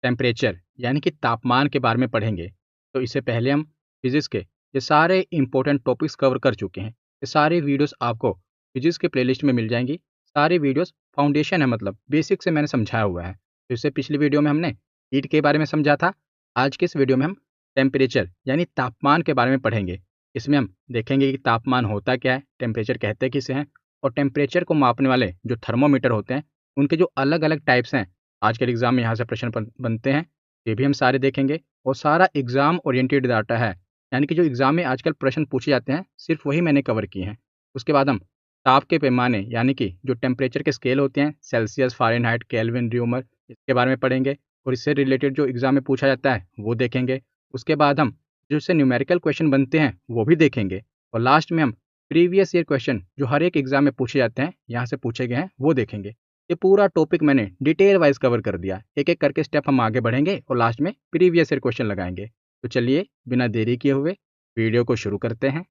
Temperature यानी कि तापमान के बारे में पढ़ेंगे। तो इससे पहले हम फिजिक्स के ये सारे इंपॉर्टेंट टॉपिक्स कवर कर चुके हैं। ये सारे वीडियोस आपको फिजिक्स के प्लेलिस्ट में मिल जाएंगी। सारे वीडियोस फाउंडेशन है, मतलब बेसिक से मैंने समझाया हुआ है। तो इससे पिछली वीडियो में हमने हीट के बारे में समझा था। आज के इस वीडियो में हम टेम्परेचर यानी तापमान के बारे में पढ़ेंगे। इसमें हम देखेंगे कि तापमान होता क्या है, टेम्परेचर कहते किसे हैं, और टेम्परेचर को मापने वाले जो थर्मोमीटर होते हैं उनके जो अलग अलग टाइप्स हैं, आजकल एग्जाम में यहाँ से प्रश्न बनते हैं, ये भी हम सारे देखेंगे। और सारा एग्जाम ओरिएंटेड डाटा है, यानी कि जो एग्जाम में आजकल प्रश्न पूछे जाते हैं सिर्फ वही मैंने कवर किए हैं। उसके बाद हम ताप के पैमाने यानी कि जो टेम्परेचर के स्केल होते हैं, सेल्सियस, फ़ारेनहाइट, केल्विन, र्यूमर, इसके बारे में पढ़ेंगे और इससे रिलेटेड जो एग्जाम में पूछा जाता है वो देखेंगे। उसके बाद हम जो इससे न्यूमेरिकल क्वेश्चन बनते हैं वो भी देखेंगे। और लास्ट में हम प्रीवियस ईयर क्वेश्चन जो हर एक एग्जाम में पूछे जाते हैं, यहाँ से पूछे गए हैं, वो देखेंगे। ये पूरा टॉपिक मैंने डिटेल वाइज कवर कर दिया। एक एक करके स्टेप हम आगे बढ़ेंगे और लास्ट में प्रीवियस ईयर क्वेश्चन लगाएंगे। तो चलिए बिना देरी किए हुए वीडियो को शुरू करते हैं।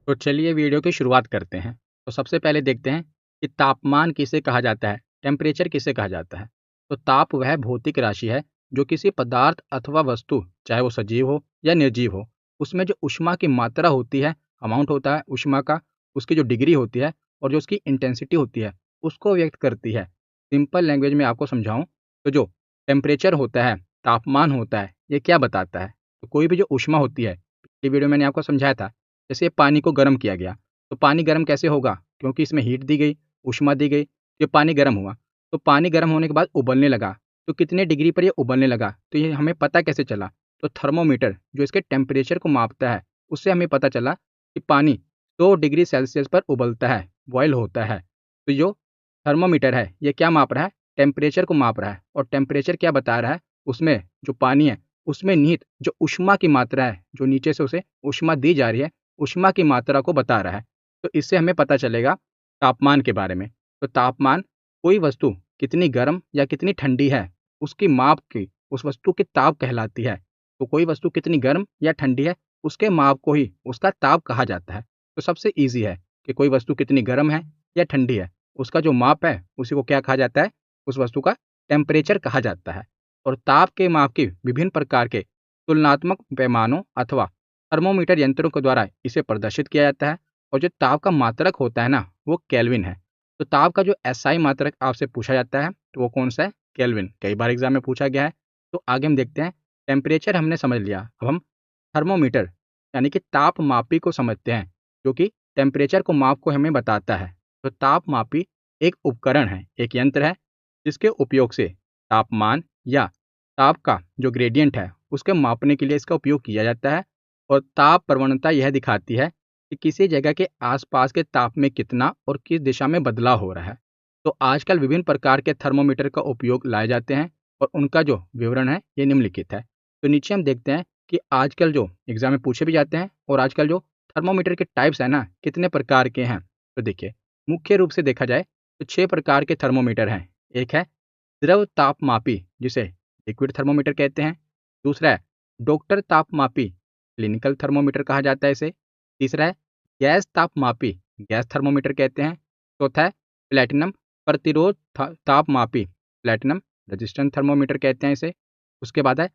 तो चलिए वीडियो की शुरुआत करते हैं। तो सबसे पहले देखते हैं कि तापमान किसे कहा जाता है, टेम्परेचर किसे कहा जाता है। तो ताप वह भौतिक राशि है जो किसी पदार्थ अथवा वस्तु, चाहे वो सजीव हो या निर्जीव हो, उसमें जो ऊष्मा की मात्रा होती है, अमाउंट होता है ऊष्मा का, उसकी जो डिग्री होती है और जो उसकी इंटेंसिटी होती है, उसको व्यक्त करती है। सिंपल लैंग्वेज में आपको समझाऊं तो जो टेम्परेचर होता है, तापमान होता है, ये क्या बताता है। तो कोई भी जो ऊष्मा होती है, पिछली वीडियो मैंने आपको समझाया था, जैसे पानी को गर्म किया गया, तो पानी गर्म कैसे होगा, क्योंकि इसमें हीट दी गई, ऊष्मा दी गई, ये पानी गर्म हुआ। तो पानी गर्म होने के बाद उबलने लगा, तो कितने डिग्री पर ये उबलने लगा, तो ये हमें पता कैसे चला। तो थर्मोमीटर जो इसके टेम्परेचर को मापता है, उससे हमें पता चला कि पानी 100 डिग्री सेल्सियस पर उबलता है, बॉयल होता है। तो जो थर्मोमीटर है ये क्या माप रहा है, टेम्परेचर को माप रहा है। और टेम्परेचर क्या बता रहा है, उसमें जो पानी है उसमें निहित जो ऊष्मा की मात्रा है, जो नीचे से उसे ऊष्मा दी जा रही है, ऊष्मा की मात्रा को बता रहा है। तो इससे हमें पता चलेगा तापमान के बारे में। तो तापमान कोई वस्तु कितनी गर्म या कितनी ठंडी है, उसकी माप की उस वस्तु की ताप कहलाती है। तो कोई वस्तु कितनी गर्म या ठंडी है, उसके माप को ही उसका ताप कहा जाता है। तो सबसे ईजी है कि कोई वस्तु कितनी गर्म है या ठंडी है, उसका जो माप है उसी को क्या कहा जाता है, उस वस्तु का टेम्परेचर कहा जाता है। और ताप के माप की विभिन्न प्रकार के तुलनात्मक पैमानों अथवा थर्मोमीटर यंत्रों के द्वारा इसे प्रदर्शित किया जाता है। और जो ताप का मात्रक होता है ना, वो केल्विन है। तो ताप का जो एसआई मात्रक आपसे पूछा जाता है तो वो कौन सा है, केल्विन। कई बार एग्जाम में पूछा गया है। तो आगे हम देखते हैं, टेम्परेचर हमने समझ लिया, अब हम थर्मोमीटर यानी कि ताप मापी को समझते हैं, जो कि टेम्परेचर को माप को हमें बताता है। तो ताप मापी एक उपकरण है, एक यंत्र है, जिसके उपयोग से तापमान या ताप का जो ग्रेडियंट है उसके मापने के लिए इसका उपयोग किया जाता है। और ताप प्रवणता यह दिखाती है कि किसी जगह के आसपास के ताप में कितना और किस दिशा में बदलाव हो रहा है। तो आजकल विभिन्न प्रकार के थर्मोमीटर का उपयोग लाए जाते हैं और उनका जो विवरण है ये निम्नलिखित है। तो नीचे हम देखते हैं कि आजकल जो एग्जाम में पूछे भी जाते हैं और आजकल जो थर्मोमीटर के टाइप्स है ना, कितने प्रकार के हैं। तो देखिए, मुख्य रूप से देखा जाए तो 6 प्रकार के थर्मोमीटर हैं। एक है द्रव तापमापी, जिसे लिक्विड थर्मोमीटर कहते हैं। दूसरा है डॉक्टर तापमापी, क्लिनिकल थर्मोमीटर कहा जाता है इसे। तीसरा है गैस तापमापी, गैस थर्मोमीटर कहते हैं। चौथा है प्लेटिनम प्रतिरोध तापमापी, प्लेटिनम रेजिस्टेंट थर्मोमीटर कहते हैं इसे। उसके बाद है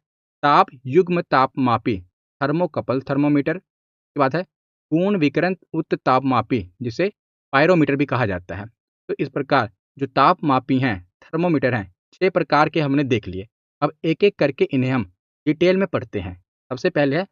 ताप युग्म तापमापी, थर्मोकपल थर्मोमीटर। उसके बाद है पूर्ण विकिरण उच्च तापमापी, जिसे पायरोमीटर भी कहा जाता है। तो इस प्रकार जो तापमापी हैं, थर्मोमीटर हैं, 6 प्रकार के हमने देख लिए। अब एक एक करके इन्हें हम डिटेल में पढ़ते हैं। सबसे पहले है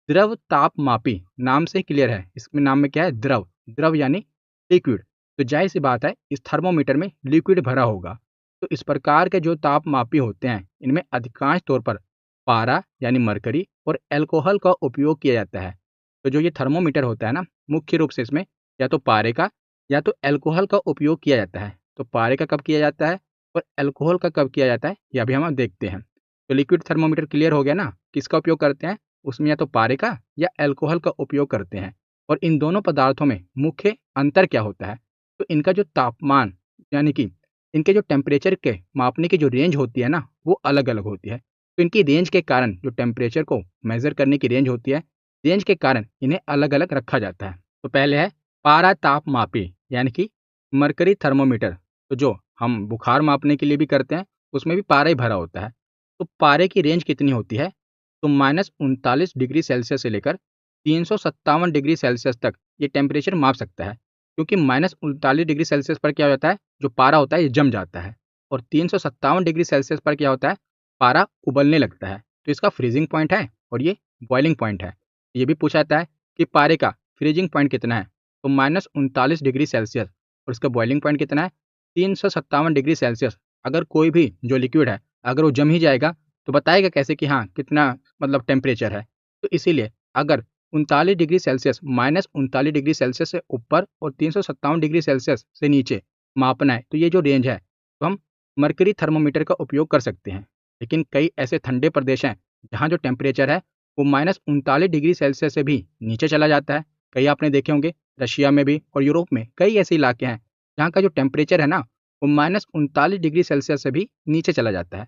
द्रव तापमापी, नाम से ही क्लियर है, इसमें नाम में क्या है, द्रव। द्रव यानी लिक्विड। तो जाहिर सी बात है इस थर्मोमीटर में लिक्विड भरा होगा। तो इस प्रकार के जो तापमापी होते हैं इनमें अधिकांश तौर पर पारा यानी मरकरी और एल्कोहल का उपयोग किया जाता है। तो जो ये थर्मोमीटर होता है ना, मुख्य रूप से इसमें या तो पारे का या तो एल्कोहल का उपयोग किया जाता है। तो पारे का कब किया जाता है और एल्कोहल का कब किया जाता है, यह भी हम देखते हैं। तो लिक्विड थर्मोमीटर क्लियर हो गया ना, किसका उपयोग करते हैं, उसमें या तो पारे का या एल्कोहल का उपयोग करते हैं। और इन दोनों पदार्थों में मुख्य अंतर क्या होता है, तो इनका जो तापमान यानी कि इनके जो टेम्परेचर के मापने की जो रेंज होती है ना, वो अलग अलग होती है। तो इनकी रेंज के कारण, जो टेम्परेचर को मेजर करने की रेंज होती है, रेंज के कारण इन्हें अलग अलग रखा जाता है। तो पहले है पारा तापमापी यानी कि मरकरी थर्मोमीटर। तो जो हम बुखार मापने के लिए भी करते हैं उसमें भी पारा ही भरा होता है। तो पारे की रेंज कितनी होती है? तो -39 डिग्री सेल्सियस से लेकर 357 डिग्री सेल्सियस तक ये टेम्परेचर माप सकता है, क्योंकि -39 डिग्री सेल्सियस पर क्या हो जाता है, जो पारा होता है ये जम जाता है, और 357 डिग्री सेल्सियस पर क्या होता है, पारा उबलने लगता है। तो इसका फ्रीजिंग पॉइंट है और ये बॉइलिंग पॉइंट है। ये भी पूछा जाता है कि पारे का फ्रीजिंग पॉइंट कितना है, तो -39 डिग्री सेल्सियस, और इसका बॉइलिंग पॉइंट कितना है, 357 डिग्री सेल्सियस। अगर कोई भी जो लिक्विड है अगर वो जम ही जाएगा तो बताएगा कैसे कि हाँ कितना मतलब टेम्परेचर है। तो इसीलिए अगर 39 डिग्री सेल्सियस -39 डिग्री सेल्सियस से ऊपर और 357 डिग्री सेल्सियस से नीचे मापना है, तो ये जो रेंज है तो हम मरकरी थर्मोमीटर का उपयोग कर सकते हैं। लेकिन कई ऐसे ठंडे प्रदेश हैं जहाँ जो टेम्परेचर है वो -39 डिग्री सेल्सियस से भी नीचे चला जाता है। कई आपने देखे होंगे रशिया में भी और यूरोप में कई ऐसे इलाके हैं जहाँ का जो टेम्परेचर है ना वो -39 डिग्री सेल्सियस से भी नीचे चला जाता है।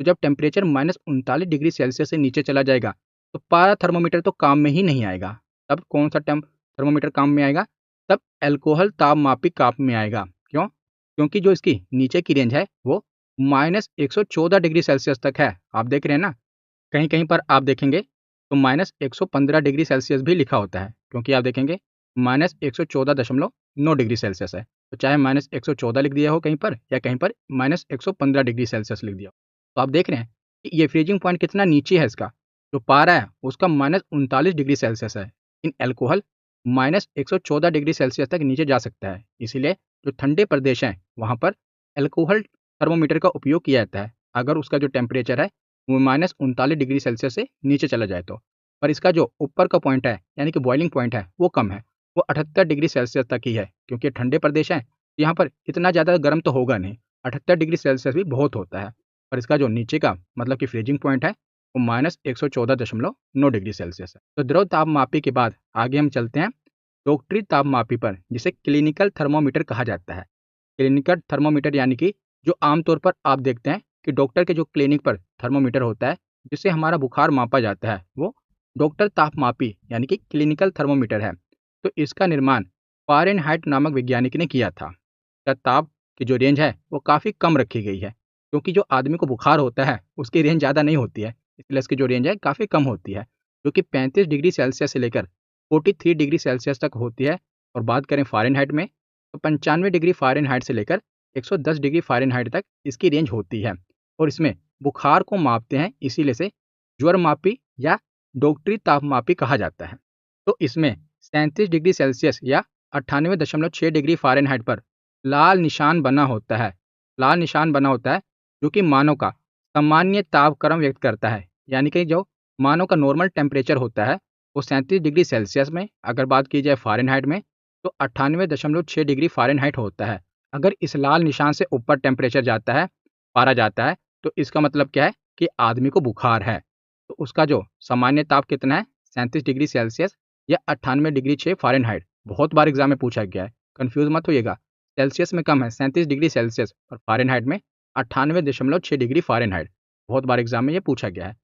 तो जब टेम्परेचर -39 डिग्री सेल्सियस से नीचे चला जाएगा तो पारा थर्मोमीटर तो काम में ही नहीं आएगा। तब कौन सा थर्मोमीटर काम में आएगा? तब एल्कोहल तापमापी काम में आएगा। क्यों? क्योंकि जो इसकी नीचे की रेंज है वो -114 डिग्री सेल्सियस तक है। आप देख रहे हैं ना, कहीं कहीं पर आप देखेंगे तो -115 डिग्री सेल्सियस भी लिखा होता है, क्योंकि आप देखेंगे -114.9 डिग्री सेल्सियस है। तो चाहे -114 लिख दिया हो कहीं पर या कहीं पर -115 डिग्री सेल्सियस लिख दिया हो, तो आप देख रहे हैं कि ये फ्रीजिंग पॉइंट कितना नीचे है इसका। जो पारा है उसका -39 डिग्री सेल्सियस है, इन एल्कोहल -114 डिग्री सेल्सियस तक नीचे जा सकता है। इसीलिए जो ठंडे प्रदेश हैं वहाँ पर एल्कोहल थर्मोमीटर का उपयोग किया जाता है, अगर उसका जो टेम्परेचर है वो -39 डिग्री सेल्सियस से नीचे चला जाए तो। पर इसका जो ऊपर का पॉइंट है यानी कि बॉइलिंग पॉइंट है वो कम है, वो 78 डिग्री सेल्सियस तक ही है, क्योंकि ठंडे प्रदेश हैं यहाँ पर इतना ज़्यादा गर्म तो होगा नहीं। 78 डिग्री सेल्सियस भी बहुत होता है। पर इसका जो नीचे का मतलब कि फ्रीजिंग पॉइंट है वो -114.9 डिग्री सेल्सियस है। तो द्रव तापमापी के बाद आगे हम चलते हैं डॉक्टरी तापमापी पर, जिसे क्लिनिकल थर्मोमीटर कहा जाता है। क्लिनिकल थर्मोमीटर यानी कि जो आमतौर पर आप देखते हैं कि डॉक्टर के जो क्लिनिक पर थर्मोमीटर होता है जिससे हमारा बुखार मापा जाता है, वो डॉक्टर तापमापी यानी कि क्लिनिकल थर्मोमीटर है। तो इसका निर्माण फ़ारेनहाइट नामक वैज्ञानिक ने किया था। इसका ताप की जो रेंज है वो काफ़ी कम रखी गई है, क्योंकि जो आदमी को बुखार होता है उसकी रेंज ज़्यादा नहीं होती है, इसलिए इसकी जो रेंज है काफ़ी कम होती है, जो कि 35 डिग्री सेल्सियस से लेकर 43 डिग्री सेल्सियस तक होती है। और बात करें फ़ारेनहाइट में तो 95 डिग्री फ़ारेनहाइट से लेकर 110 डिग्री फ़ारेनहाइट तक इसकी रेंज होती है। और इसमें बुखार को मापते हैं, इसीलिए इसे ज्वरमापी या डॉक्टरी तापमापी कहा जाता है। तो इसमें 37 डिग्री सेल्सियस या 98.6 डिग्री फ़ारेनहाइट पर लाल निशान बना होता है। लाल निशान बना होता है जो कि मानव का सामान्य तापक्रम व्यक्त करता है, यानी कि जो मानव का नॉर्मल टेम्परेचर होता है वो 37 डिग्री सेल्सियस में, अगर बात की जाए फ़ारेनहाइट में तो 98.6 डिग्री फ़ारेनहाइट होता है। अगर इस लाल निशान से ऊपर टेम्परेचर जाता है, पारा जाता है, तो इसका मतलब क्या है कि आदमी को बुखार है। तो उसका जो सामान्य ताप कितना है, 37 डिग्री सेल्सियस या 98 डिग्री 6 फ़ारेनहाइट। बहुत बार एग्जाम में पूछा गया है, कन्फ्यूज मत होइएगा। सेल्सियस में कम है 37 डिग्री सेल्सियस और फ़ारेनहाइट में 98.6 डिग्री फ़ारेनहाइट। बहुत बार एग्जाम में ये पूछा गया है।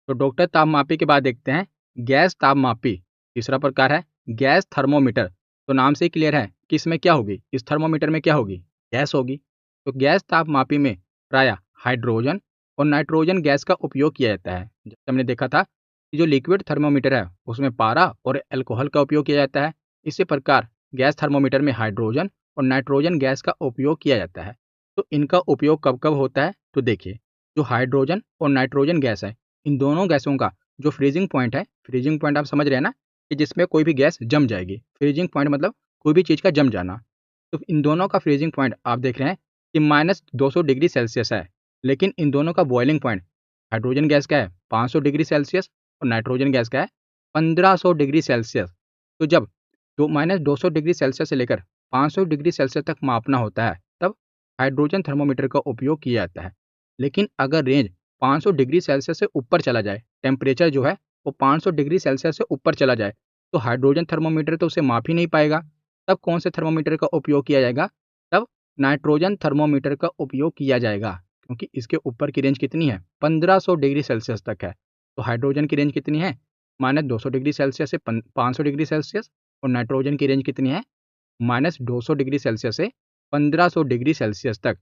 तो डॉक्टर तापमापी के बाद देखते हैं गैस तापमापी। तीसरा प्रकार है गैस थर्मोमीटर। तो नाम से ही क्लियर है कि इसमें क्या होगी, इस थर्मोमीटर में क्या होगी, गैस होगी। तो गैस तापमापी में प्रायः हाइड्रोजन और नाइट्रोजन गैस का उपयोग किया जाता है। जैसे हमने देखा था कि जो लिक्विड थर्मोमीटर है उसमें पारा और अल्कोहल का उपयोग किया जाता है, इसी प्रकार गैस थर्मोमीटर में हाइड्रोजन और नाइट्रोजन गैस का उपयोग किया जाता है। तो इनका उपयोग कब कब होता है, तो देखिए जो हाइड्रोजन और नाइट्रोजन गैस है, इन दोनों गैसों का जो फ्रीजिंग पॉइंट है, फ्रीजिंग पॉइंट आप समझ रहे हैं ना, कि जिसमें कोई भी गैस जम जाएगी। फ्रीजिंग पॉइंट मतलब कोई भी चीज़ का जम जाना। तो इन दोनों का फ्रीजिंग पॉइंट आप देख रहे हैं कि -200 डिग्री सेल्सियस है। लेकिन इन दोनों का बॉइलिंग पॉइंट हाइड्रोजन गैस का है 500 डिग्री सेल्सियस और नाइट्रोजन गैस का है 1500 डिग्री सेल्सियस। तो जब -200 डिग्री सेल्सियस से लेकर 500 डिग्री सेल्सियस तक मापना होता है तब हाइड्रोजन थर्मोमीटर का उपयोग किया जाता है। लेकिन अगर रेंज 500 डिग्री सेल्सियस से ऊपर चला जाए, टेम्परेचर जो है वो 500 डिग्री सेल्सियस से ऊपर चला जाए, तो हाइड्रोजन थर्मोमीटर तो उसे माप ही नहीं पाएगा। तब कौन से थर्मोमीटर का उपयोग किया जाएगा? तब नाइट्रोजन थर्मोमीटर का उपयोग किया जाएगा, क्योंकि इसके ऊपर की रेंज कितनी है, 1500 डिग्री सेल्सियस तक है। तो हाइड्रोजन की रेंज कितनी है, -200 डिग्री सेल्सियस से 500 डिग्री सेल्सियस, और नाइट्रोजन की रेंज कितनी है, -200 डिग्री सेल्सियस से 1500 डिग्री सेल्सियस तक।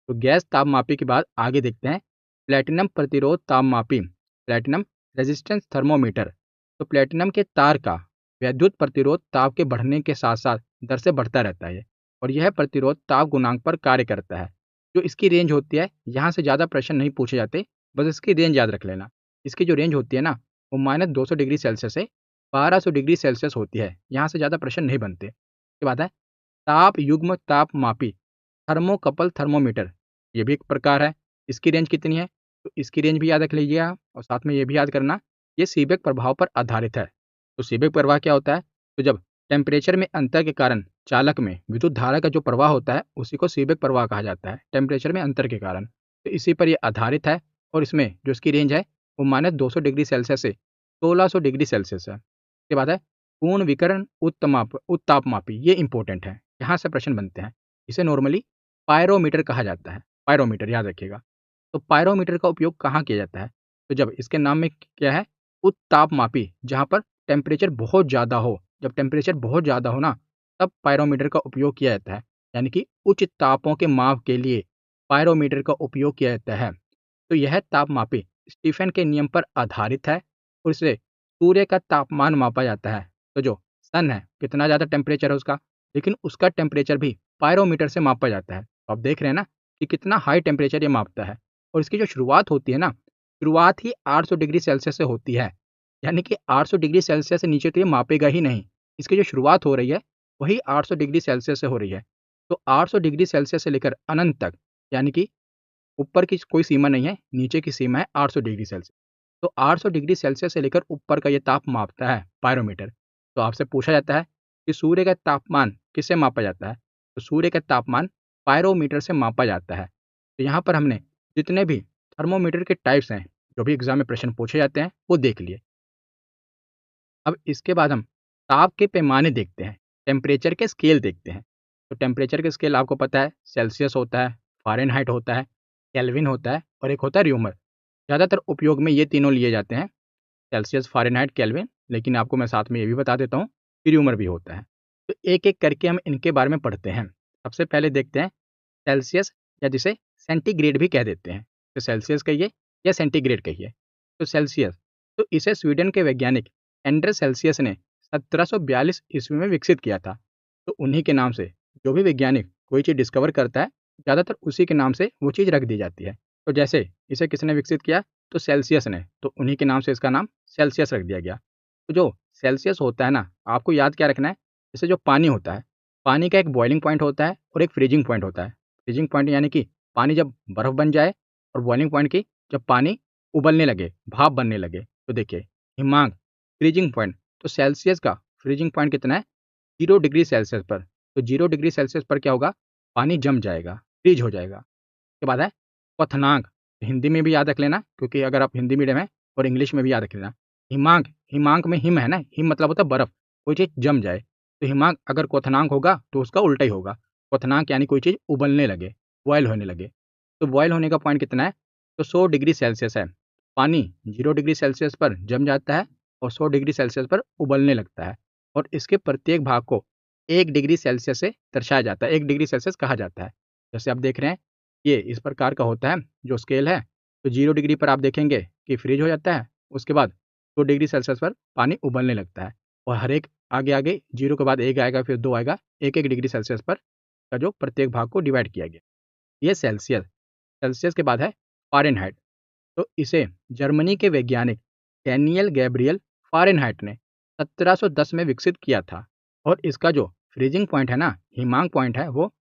तो गैस तापमापी के बाद आगे देखते हैं प्लेटिनम प्रतिरोध तापमापी, प्लेटिनम रेजिस्टेंस थर्मोमीटर। तो प्लेटिनम के तार का वैद्युत प्रतिरोध ताप के बढ़ने के साथ साथ दर से बढ़ता रहता है और यह प्रतिरोध ताप गुणांक पर कार्य करता है। जो इसकी रेंज होती है, यहाँ से ज़्यादा प्रश्न नहीं पूछे जाते, बस इसकी रेंज याद रख लेना। इसकी जो रेंज होती है ना, वो -200 डिग्री सेल्सियस से 1200 डिग्री सेल्सियस होती है। यहाँ से ज़्यादा प्रश्न नहीं बनते। उसके बाद है ताप युग्म तापमापी, थर्मोकपल थर्मोमीटर। ये भी एक प्रकार है। इसकी रेंज कितनी है? तो इसकी रेंज भी याद रख लीजिएगा और साथ में ये भी याद करना, ये सीबेक प्रभाव पर आधारित है। तो सीबेक प्रभाव क्या होता है? तो जब टेम्परेचर में अंतर के कारण चालक में विद्युत धारा का जो प्रवाह होता है, उसी को सीबेक प्रवाह कहा जाता है, टेम्परेचर में अंतर के कारण। तो इसी पर ये आधारित है और इसमें जो इसकी रेंज है, वो -200 डिग्री सेल्सियस से 1600 डिग्री सेल्सियस है। उसके बाद है पूर्ण विकिरण उत्तापमापी। ये इंपॉर्टेंट है, यहाँ से प्रश्न बनते हैं। इसे नॉर्मली पायरोमीटर कहा जाता है। पायरोमीटर याद रखिएगा। तो पायरोमीटर का उपयोग कहाँ किया जाता है? तो जब इसके नाम में क्या है, उत्तापमापी, जहाँ पर टेम्परेचर बहुत ज़्यादा हो, जब टेम्परेचर बहुत ज़्यादा हो ना, तब पायरोमीटर का उपयोग किया जाता है। यानी कि उच्च तापों के माप के लिए पायरोमीटर का उपयोग किया जाता है। तो यह तापमापी स्टीफन के नियम पर आधारित है और इससे सूर्य का तापमान मापा जाता है। तो जो सन है, कितना ज़्यादा टेम्परेचर है उसका, लेकिन उसका टेम्परेचर भी पायरोमीटर से मापा जाता है। तो आप देख रहे हैं ना कि कितना हाई टेम्परेचर ये मापता है। और इसकी जो शुरुआत होती है ना, शुरुआत ही 800 डिग्री सेल्सियस से होती है। यानी कि 800 डिग्री सेल्सियस से नीचे तो ये मापेगा ही नहीं। इसकी जो शुरुआत हो रही है, वही 800 डिग्री सेल्सियस से हो रही है। तो 800 डिग्री सेल्सियस से लेकर अनंत तक, यानी कि ऊपर की कोई सीमा नहीं है, नीचे की सीमा है 800 डिग्री सेल्सियस। तो 800 डिग्री सेल्सियस से लेकर ऊपर का ये ताप मापता है पायरोमीटर। तो आपसे पूछा जाता है कि सूर्य का तापमान किससे मापा जाता है? तो सूर्य का तापमान पायरोमीटर से मापा जाता है। तो यहाँ पर हमने जितने भी थर्मोमीटर के टाइप्स हैं, जो भी एग्जाम में प्रश्न पूछे जाते हैं, वो देख लिए। अब इसके बाद हम ताप के पैमाने देखते हैं, टेम्परेचर के स्केल देखते हैं। तो टेम्परेचर के स्केल आपको पता है, सेल्सियस होता है, फ़ारेनहाइट होता है, केल्विन होता है और एक होता है र्यूमर। ज़्यादातर उपयोग में ये तीनों लिए जाते हैं, सेल्सियस, फ़ारेनहाइट, केल्विन। लेकिन आपको मैं साथ में ये भी बता देता हूँ कि र्यूमर भी होता है। तो एक-एक करके हम इनके बारे में पढ़ते हैं। सबसे पहले देखते हैं सेल्सियस, या जिसे सेंटीग्रेड भी कह देते हैं। तो सेल्सियस कहिए या सेंटीग्रेड कहिए। तो सेल्सियस, तो इसे स्वीडन के वैज्ञानिक एंड्रे सेल्सियस ने 1742 ईस्वी में विकसित किया था। तो उन्हीं के नाम से जो भी वैज्ञानिक कोई चीज़ डिस्कवर करता है, ज़्यादातर उसी के नाम से वो चीज़ रख दी जाती है। तो जैसे इसे किसने विकसित किया? तो सेल्सियस ने, तो उन्हीं के नाम से इसका नाम सेल्सियस रख दिया गया। तो जो सेल्सियस होता है ना, आपको याद क्या रखना है, जैसे जो पानी होता है, पानी का एक बॉइलिंग पॉइंट होता है और एक फ्रीजिंग पॉइंट होता है। फ्रीजिंग पॉइंट यानी कि पानी जब बर्फ़ बन जाए, और बॉइलिंग पॉइंट की जब पानी उबलने लगे, भाप बनने लगे। तो देखिए, हिमांक, फ्रीजिंग पॉइंट, तो सेल्सियस का फ्रीजिंग पॉइंट कितना है? 0 डिग्री सेल्सियस पर। तो 0 डिग्री सेल्सियस पर क्या होगा? पानी जम जाएगा, फ्रीज हो जाएगा। उसके बाद है क्वथनांक। हिंदी में भी याद रख लेना, क्योंकि अगर आप हिंदी मीडियम है, और इंग्लिश में भी याद रख लेना। हिमांक, हिमांक में हिम है ना, हिम मतलब होता है बर्फ, कोई चीज़ जम जाए। तो हिमांक अगर क्वथनांक होगा तो उसका उल्टा ही होगा। क्वथनांक यानी कोई चीज़ उबलने लगे, बॉयल होने लगे। तो बॉयल होने का पॉइंट कितना है? तो 100 डिग्री सेल्सियस है। पानी 0 डिग्री सेल्सियस पर जम जाता है और 100 डिग्री सेल्सियस पर उबलने लगता है। और इसके प्रत्येक भाग को 1 डिग्री सेल्सियस से दर्शाया जाता है, 1 डिग्री सेल्सियस कहा जाता है। जैसे आप देख रहे हैं, ये इस प्रकार का होता है जो स्केल है। तो 0 डिग्री पर आप देखेंगे कि फ्रीज हो जाता है, उसके बाद 100 डिग्री सेल्सियस पर पानी उबलने लगता है। और हर एक आगे-आगे 0 के बाद 1 आएगा, फिर 2 आएगा, 1-1 डिग्री सेल्सियस पर का जो प्रत्येक भाग को डिवाइड किया गया। ये सेल्सियस। सेल्सियस के बाद है फ़ारेनहाइट। तो इसे जर्मनी के वैज्ञानिक डैनियल गैब्रियल फ़ारेनहाइट ने 1710 में विकसित किया था। और इसका जो फ्रीजिंग पॉइंट है ना, हिमांक पॉइंट है, वो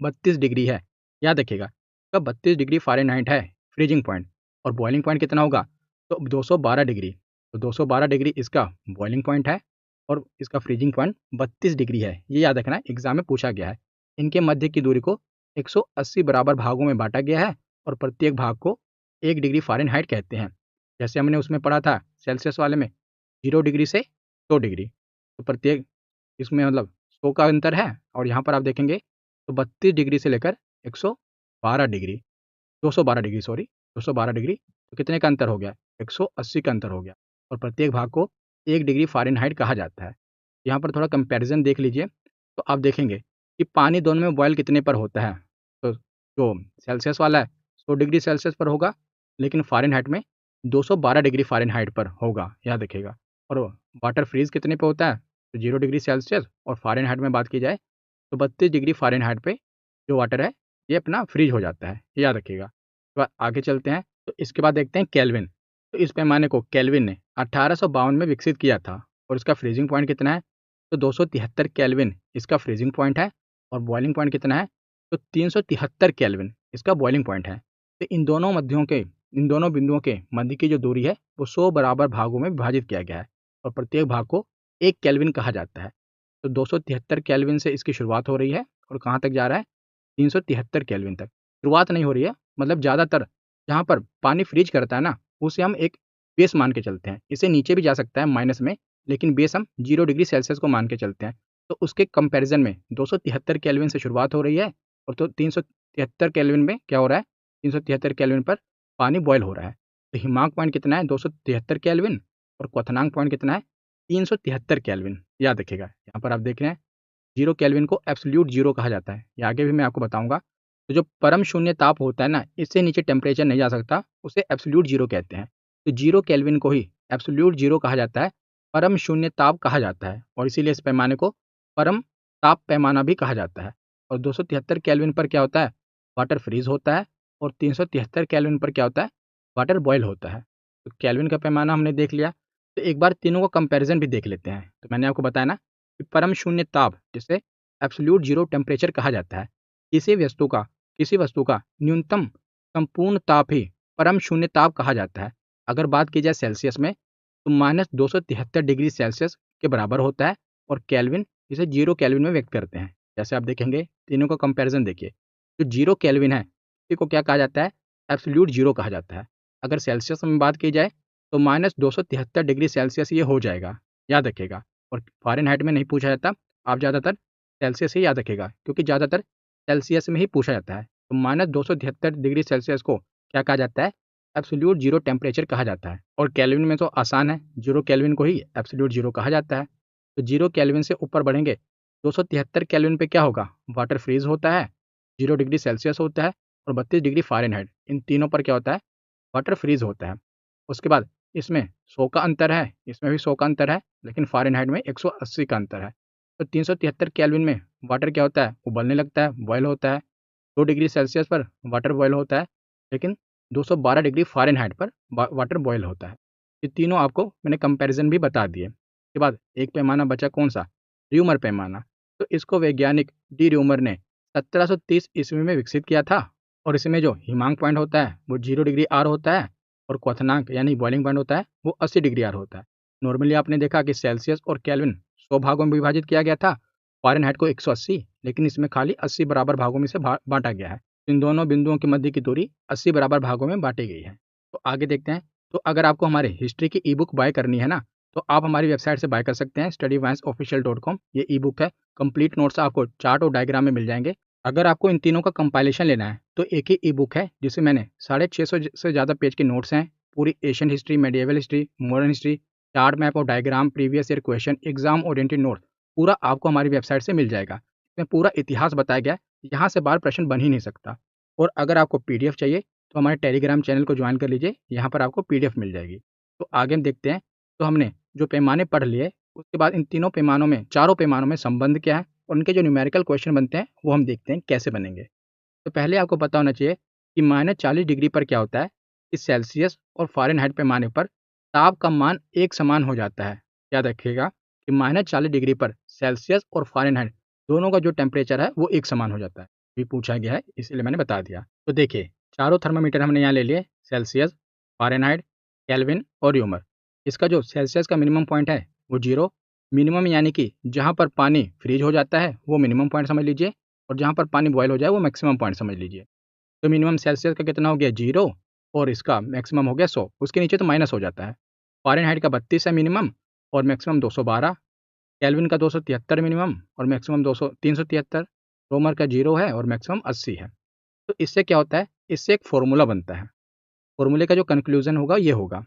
32 डिग्री है। याद रखिएगा, तो 32 डिग्री फ़ारेनहाइट है फ्रीजिंग पॉइंट। और बॉइलिंग पॉइंट कितना होगा? तो 212 डिग्री। तो 212 डिग्री इसका बॉइलिंग पॉइंट है और इसका फ्रीजिंग पॉइंट 32 डिग्री है। ये याद रखना है, एग्जाम में पूछा गया है। इनके मध्य की दूरी को 180 बराबर भागों में बांटा गया है और प्रत्येक भाग को 1 डिग्री फ़ारेनहाइट कहते हैं। जैसे हमने उसमें पढ़ा था सेल्सियस वाले में, 0 डिग्री से 100 डिग्री। तो प्रत्येक इसमें मतलब 100 का अंतर है, और यहाँ पर आप देखेंगे तो 32 डिग्री से लेकर 112 डिग्री, 212 डिग्री, सॉरी, 212 डिग्री। तो कितने का अंतर हो गया? 180 का अंतर हो गया। और प्रत्येक भाग को 1 डिग्री फ़ारेनहाइट कहा जाता है। यहाँ पर थोड़ा कंपैरिज़न देख लीजिए, तो आप देखेंगे कि पानी दोनों में बॉयल कितने पर होता है। तो जो सेल्सियस वाला है 100 डिग्री सेल्सियस पर होगा, लेकिन फ़ारेनहाइट में 212 डिग्री फ़ारेनहाइट पर होगा, याद रखिएगा। और वाटर फ्रीज़ कितने पे होता है? तो 0 डिग्री सेल्सियस, और फ़ारेनहाइट में बात की जाए तो 32 डिग्री फ़ारेनहाइट पे जो वाटर है ये अपना फ्रीज हो जाता है, याद रखिएगा। तो आगे चलते हैं, तो इसके बाद देखते हैं केल्विन। तो इस पैमाने को केल्विन ने 1852 में विकसित किया था, और इसका फ्रीजिंग पॉइंट कितना है? तो 273 केल्विन इसका फ्रीजिंग पॉइंट है, और बॉइलिंग पॉइंट कितना है? तो 373 केल्विन इसका बॉइलिंग पॉइंट है। तो इन दोनों बिंदुओं के मध्य की जो दूरी है वो 100 बराबर भागों में विभाजित किया गया है, और प्रत्येक भाग को 1 केल्विन कहा जाता है। तो 273 केल्विन से इसकी शुरुआत हो रही है, और कहाँ तक जा रहा है? 373 केल्विन तक। शुरुआत नहीं हो रही है, मतलब ज़्यादातर जहाँ पर पानी फ्रीज करता है ना, उसे हम एक बेस मान के चलते हैं। इसे नीचे भी जा सकता है माइनस में, लेकिन बेस हम 0 डिग्री सेल्सियस को मान के चलते हैं। तो उसके कंपैरिजन में 273 केल्विन से शुरुआत हो रही है, और तो 373 केल्विन में क्या हो रहा है? 373 केल्विन पर पानी बॉयल हो रहा है। तो हिमांक पॉइंट कितना है? 273 केल्विन, और क्वथनांक पॉइंट कितना है? 373 केल्विन, याद रखिएगा। यहाँ पर आप देख रहे हैं 0 केल्विन को एब्सोल्यूट ज़ीरो कहा जाता है। ये आगे भी मैं आपको बताऊँगा। तो जो परम शून्य ताप होता है ना, इससे नीचे टेम्परेचर नहीं जा सकता, उसे एब्सोल्यूट ज़ीरो कहते हैं। तो 0 केल्विन को ही एब्सोल्यूट ज़ीरो कहा जाता है, परम शून्य ताप कहा जाता है, और इसीलिए इस पैमाने को परम ताप पैमाना भी कहा जाता है। और 273 केल्विन पर क्या होता है? वाटर फ्रीज़ होता है, और 373 केल्विन पर क्या होता है? वाटर बॉयल होता है। तो केल्विन का पैमाना हमने देख लिया, तो एक बार तीनों का कंपैरिज़न भी देख लेते हैं। तो मैंने आपको बताया ना कि परम शून्य ताप, जिसे एब्सोल्यूट ज़ीरो टेम्परेचर कहा जाता है, किसी वस्तु का न्यूनतम संपूर्ण ताप ही परम शून्य ताप कहा जाता है। अगर बात की जाए सेल्सियस में, तो -273 डिग्री सेल्सियस के बराबर होता है, और केल्विन इसे 0 केल्विन में व्यक्त करते हैं। जैसे आप देखेंगे, तीनों का कंपैरिजन देखिए। जो 0 केल्विन है, इसी को क्या कहा जाता है? एब्सोल्यूट ज़ीरो कहा जाता है। अगर सेल्सियस में बात की जाए तो -273 डिग्री सेल्सियस ये हो जाएगा, याद रखिएगा। और फ़ारेनहाइट में नहीं पूछा जाता, आप ज़्यादातर सेल्सियस ही याद रखिएगा, क्योंकि ज़्यादातर सेल्सियस में ही पूछा जाता है। तो -273 डिग्री सेल्सियस को क्या कहा जाता है? एब्सोल्यूट ज़ीरो टेम्परेचर कहा जाता है। और केल्विन में तो आसान है, 0 केल्विन को ही एब्सोल्यूट ज़ीरो कहा जाता है। तो 0 केल्विन से ऊपर बढ़ेंगे, 273 केल्विन पे क्या होगा? वाटर फ्रीज़ होता है, 0 डिग्री सेल्सियस होता है, और 32 डिग्री फ़ारेनहाइट, इन तीनों पर क्या होता है? वाटर फ्रीज़ होता है। उसके बाद इसमें 100 का अंतर है, इसमें भी 100 का अंतर है, लेकिन फ़ारेनहाइट में 180 का अंतर है। तो 373 केल्विन में वाटर क्या होता है? उबलने लगता है, बॉयल होता है। 2 डिग्री सेल्सियस पर वाटर बॉयल होता है, लेकिन 212 डिग्री फ़ारेनहाइट पर वाटर बॉयल होता है। ये तीनों आपको मैंने कंपैरिज़न भी बता दिए। उसके बाद एक पैमाना बचा, कौन-सा? र्यूमर पैमाना। तो इसको वैज्ञानिक डी र्यूमर ने 1730 ईस्वी में विकसित किया था, और इसमें जो हिमांक पॉइंट होता है वो 0 डिग्री आर होता है, और क्वथनांक यानी बॉइलिंग पॉइंट होता है वो 80 डिग्री आर होता है। नॉर्मली आपने देखा कि सेल्सियस और केल्विन 100 भागों में विभाजित किया गया था, फ़ारेनहाइट को 180, लेकिन इसमें खाली 80 बराबर भागों में से बाँटा गया है। इन दोनों बिंदुओं के मध्य की दूरी 80 बराबर भागों में बाँटी गई है। तो आगे देखते हैं। तो अगर आपको हमारे हिस्ट्री की ई-बुक बाय करनी है ना, तो आप हमारी वेबसाइट से बाय कर सकते हैं, studyvanceofficial.com। ये ई-बुक है, कंप्लीट नोट्स आपको चार्ट और डायग्राम में मिल जाएँगे। अगर आपको इन तीनों का कंपाइलेशन लेना है, तो एक ही ई-बुक है, जिसमें मैंने 650 से ज़्यादा पेज के नोट्स हैं। पूरी Asian history, medieval history, modern history, chart, map और diagram, previous year question, exam oriented notes, पूरा आपको हमारी वेबसाइट से मिल जाएगा। इसमें पूरा इतिहास बताया गया है, यहाँ से बाहर प्रश्न बन ही नहीं सकता। और अगर आपको पीडीएफ चाहिए, तो हमारे टेलीग्राम चैनल को ज्वाइन कर लीजिए, यहाँ पर आपको पीडीएफ मिल जाएगी। तो आगे हम देखते हैं। तो हमने जो पैमाने पढ़ लिए, उसके बाद इन तीनों पैमानों में, चारों पैमानों में संबंध क्या है, और उनके जो न्यूमेरिकल क्वेश्चन बनते हैं वो हम देखते हैं कैसे बनेंगे। तो पहले आपको पता होना चाहिए कि -40 डिग्री पर क्या होता है कि सेल्सियस और फ़ारेनहाइट पैमाने पर ताप का मान एक समान हो जाता है। याद रखिएगा कि -40 डिग्री पर सेल्सियस और फ़ारेनहाइट दोनों का जो टेम्परेचर है वो एक समान हो जाता है। भी पूछा गया है, इसीलिए मैंने बता दिया। तो देखिए, चारों थर्मामीटर हमने यहाँ ले लिए, सेल्सियस, फ़ारेनहाइट, केल्विन और र्यूमर। इसका जो सेल्सियस का मिनिमम पॉइंट है वो 0, मिनिमम यानी कि जहाँ पर पानी फ्रीज हो जाता है वो मिनिमम पॉइंट समझ लीजिए, और जहाँ पर पानी बॉयल हो जाए वो मैक्सिमम पॉइंट समझ लीजिए। तो मिनिमम सेल्सियस का कितना हो गया? 0, और इसका मैक्सिमम हो गया 100, उसके नीचे तो माइनस हो जाता है। फ़ारेनहाइट का 32 है मिनिमम, और मैक्सिमम 212, केल्विन का 273 मिनिमम, और मैक्सिमम 373, रोमर का 0 है, और मैक्सिमम 80 है। तो इससे क्या होता है? इससे एक फ़ॉर्मूला बनता है। फ़ॉर्मूले का जो कंक्लूज़न होगा ये होगा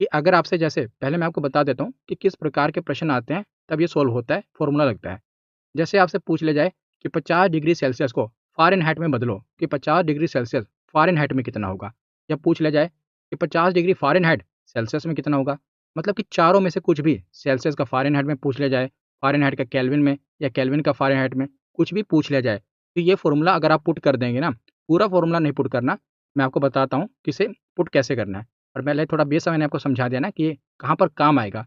कि अगर आपसे, जैसे पहले मैं आपको बता देता हूँ कि किस प्रकार के प्रश्न आते हैं, तब ये सॉल्व होता है, फ़ॉर्मूला लगता है। जैसे आपसे पूछ लिया जाए कि 50 डिग्री सेल्सियस को फ़ारेनहाइट में बदलो कि 50 डिग्री सेल्सियस फ़ारेनहाइट में कितना होगा। जब पूछ लिया जाए कि 50 डिग्री फ़ारेनहाइट सेल्सियस में कितना होगा, मतलब कि चारों में से कुछ भी सेल्सियस का फ़ारेनहाइट में पूछ लिया जाए, फ़ारेनहाइट का केल्विन में या केल्विन का फ़ारेनहाइट में कुछ भी पूछ लिया जाए, तो ये फ़ॉर्मूला अगर आप पुट कर देंगे ना, पूरा फ़ॉर्मूला नहीं पुट करना, मैं आपको बताता हूँ कि इसे पुट कैसे करना है। और पहले थोड़ा बेस मैंने आपको समझा दिया ना कि ये कहाँ पर काम आएगा।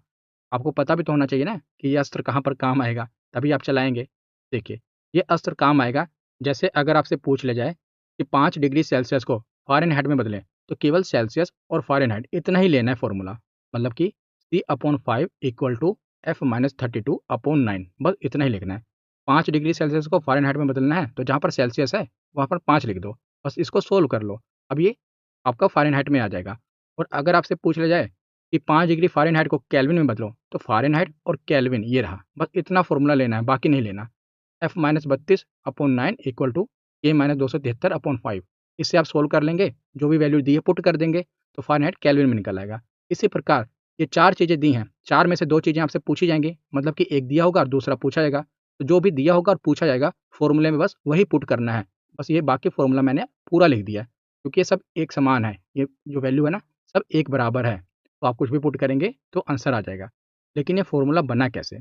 आपको पता भी तो होना चाहिए ना कि ये अस्त्र कहाँ पर काम आएगा, तभी आप चलाएँगे। देखिए, ये अस्त्र काम आएगा जैसे अगर आपसे पूछ लिया जाए कि 5 डिग्री सेल्सियस को फ़ारेनहाइट में बदलें, तो केवल सेल्सियस और फ़ारेनहाइट इतना ही लेना है फ़ॉर्मूला। मतलब कि C/5 इक्वल टू F-32/9 बस इतना ही लिखना है। 5 डिग्री सेल्सियस को फ़ारेनहाइट में बदलना है, तो जहाँ पर सेल्सियस है, वहाँ पर 5 लिख दो। बस इसको सोल्व कर लो। अब ये आपका फ़ारेनहाइट में आ जाएगा। और अगर आपसे पूछ लिया जाए कि 5 डिग्री फ़ारेनहाइट को केल्विन में बदलो, तो फ़ारेनहाइट और केल्विन ये रहा। बस इतना फ़ॉर्मूला लेना है, बाकी नहीं लेना। F-32/9 equal to K-273/5। इससे आप सोल्व कर लेंगे, जो भी वैल्यू दी है पुट कर देंगे, तो फ़ारेनहाइट केल्विन में निकल आएगा। इसी प्रकार ये 4 चीज़ें दी हैं, 4 में से 2 चीज़ें आपसे पूछी जाएँगी, मतलब कि एक दिया होगा और दूसरा पूछा जाएगा। तो जो भी दिया होगा और पूछा जाएगा, फ़ॉर्मूले में बस वही पुट करना है। बस ये बाकी फ़ॉर्मूला मैंने पूरा लिख दिया है, क्योंकि ये सब एक समान है। ये जो वैल्यू है ना, सब एक बराबर है। तो आप कुछ भी पुट करेंगे, तो आंसर आ जाएगा। लेकिन ये फ़ॉर्मूला बना कैसे?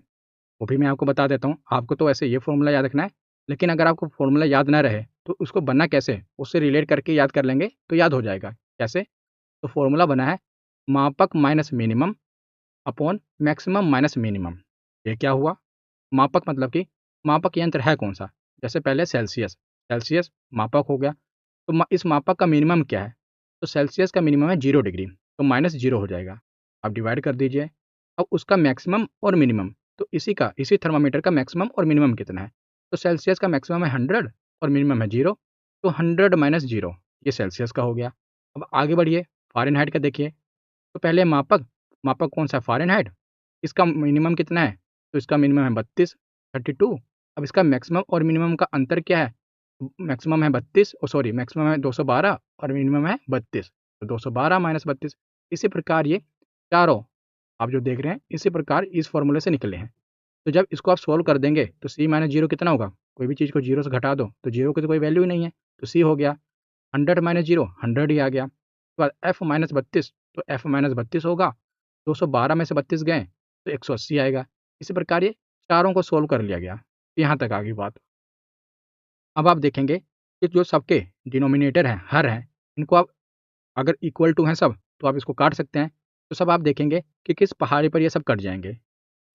वो भी मैं आपको बता देता हूँ। आपको तो वैसे ये फ़ॉर्मूला याद रखना है, लेकिन अगर आपको फ़ॉर्मूला याद ना रहे, तो उसको बनना कैसे, उससे रिलेट करके याद कर लेंगे, तो याद हो जाएगा। कैसे? तो फ़ॉर्मूला बना है मापक minus minimum upon maximum minus minimum. ये क्या हुआ? मापक मतलब कि मापक यंत्र है कौन-सा? जैसे पहले सेल्सियस, सेल्सियस मापक हो गया, तो इस मापक का मिनिमम क्या है? तो सेल्सियस का मिनिमम है 0 डिग्री, तो माइनस 0 हो जाएगा। आप डिवाइड कर दीजिए। अब उसका मैक्सिमम और मिनिमम, तो इसी थर्मामीटर का मैक्सिमम और मिनिमम कितना है? तो सेल्सियस का मैक्सिमम है 100 और मिनिमम है 0, तो 100 माइनस 0 ये सेल्सियस का हो गया। अब आगे बढ़िए, फ़ारेनहाइट का देखिए। तो पहले मापक, मापक कौन-सा है? फ़ारेनहाइट। इसका मिनिमम कितना है? तो इसका मिनिमम है 32, 32। अब इसका मैक्सिमम और मिनिमम का अंतर क्या है? मैक्सिमम है 32, मैक्सिमम है 212 और मिनिमम है 32, तो 212 माइनस 32। इसी प्रकार ये चारों आप जो देख रहे हैं, इसी प्रकार इस फ़ॉर्मूले से निकले हैं। तो जब इसको आप सॉल्व कर देंगे, तो C माइनस 0 कितना होगा? कोई भी चीज़ को 0 से घटा दो, तो 0 की तो कोई वैल्यू ही नहीं है, तो C हो गया। 100 माइनस 0 100 ही आ गया। उसके बाद F माइनस 32, तो F माइनस 32 होगा। 212 में से 32 गए, तो 180 आएगा। इसी प्रकार ये चारों को सोल्व कर लिया गया। यहाँ तक आ गई बात। अब आप देखेंगे कि जो सबके डिनोमिनेटर हैं, हर हैं, इनको आप अगर इक्वल टू हैं सब, तो आप इसको काट सकते हैं। तो सब आप देखेंगे कि किस पहाड़ी पर ये सब कट जाएँगे।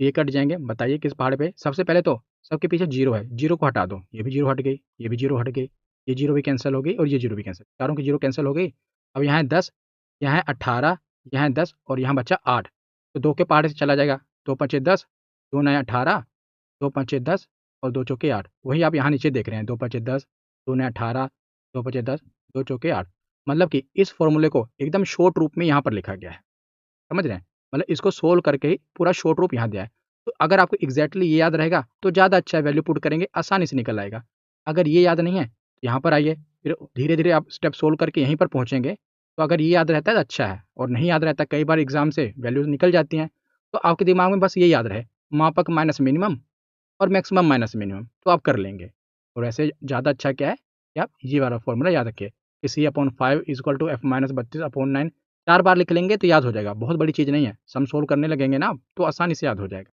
ये कट जाएँगे, बताइए किस पहाड़ पे? सबसे पहले तो सबके पीछे 0 है, 0 को हटा दो, ये भी 0 हट गई, ये भी 0 हट गई, ये 0 भी कैंसल हो गई और ये 0 भी कैंसल, चारों की 0 कैंसल हो गई। अब यहाँ है 10, यहाँ है 18, यहाँ है 10 और यहाँ बचा 8, तो 2 के पहाड़े से चला जाएगा, 2 पंचे 10, 2 नया 18, 2 पंचे 10 और 2 चौके 8। वही आप यहाँ नीचे देख रहे हैं, 2 पंचे 10, 2 नया 18, 2 पंचे 10, 2 चौके 8। मतलब कि इस फ़ॉर्मूले को एकदम शॉर्ट रूप में यहाँ पर लिखा गया है। समझ रहे हैं? मतलब इसको सोल्व करके ही पूरा शॉर्ट रूप यहाँ दिया है। तो अगर आपको एग्ज़ैक्टली ये याद रहेगा, तो ज़्यादा अच्छा है, वैल्यू पुट करेंगे, आसानी से निकल आएगा। अगर ये याद नहीं है, तो यहाँ पर आइए, फिर धीरे-धीरे आप स्टेप सोल्व करके यहीं पर पहुँचेंगे। तो अगर ये याद रहता है तो अच्छा है, और नहीं याद रहता, कई बार एग्ज़ाम से वैल्यूज़ निकल जाती हैं, तो आपके दिमाग में बस ये याद रहे, मापक माइनस मिनिमम और मैक्सिमम माइनस मिनिमम, तो आप कर लेंगे। और ऐसे ज़्यादा अच्छा क्या है कि आप ये वाला फ़ॉर्मूला याद रखिए कि C/5 इज़ टू F-32/9। 4 बार लिख लेंगे तो याद हो जाएगा, बहुत बड़ी चीज़ नहीं है। सम सोल्व करने लगेंगे ना आप, तो आसानी से याद हो जाएगा।